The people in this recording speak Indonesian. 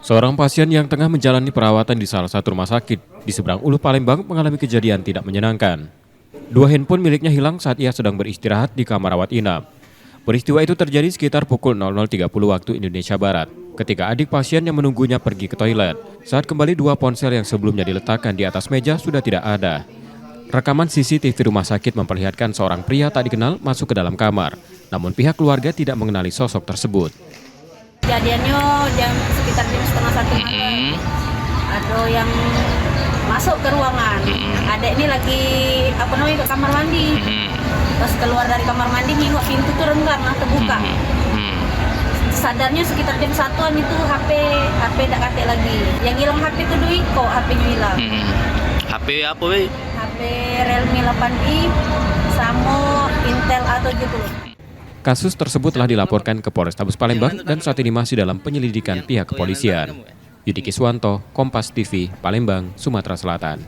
Seorang pasien yang tengah menjalani perawatan di salah satu rumah sakit di seberang Ulu Palembang mengalami kejadian tidak menyenangkan. Dua handphone miliknya hilang saat ia sedang beristirahat di kamar rawat inap. Peristiwa itu terjadi sekitar pukul 00.30 waktu Indonesia Barat, ketika adik pasien yang menunggunya pergi ke toilet. Saat kembali, dua ponsel yang sebelumnya diletakkan di atas meja sudah tidak ada. Rekaman CCTV rumah sakit memperlihatkan seorang pria tak dikenal masuk ke dalam kamar, namun pihak keluarga tidak mengenali sosok tersebut. Kejadiannya sekitar jam 12:30 malam. Ada yang masuk ke ruangan. Adek ini lagi ke kamar mandi. Pas keluar dari kamar mandi, nengok pintu tuh renggang, terbuka. Sadarnya sekitar jam 1-an itu HP tak katik lagi. Yang hilang HP itu duit kok, HP-nya hilang. HP apa weh? HP Realme 8i sama Intel A70. Kasus tersebut telah dilaporkan ke Polrestabes Palembang dan saat ini masih dalam penyelidikan pihak kepolisian. Yudi Kiswanto, Kompas TV, Palembang, Sumatera Selatan.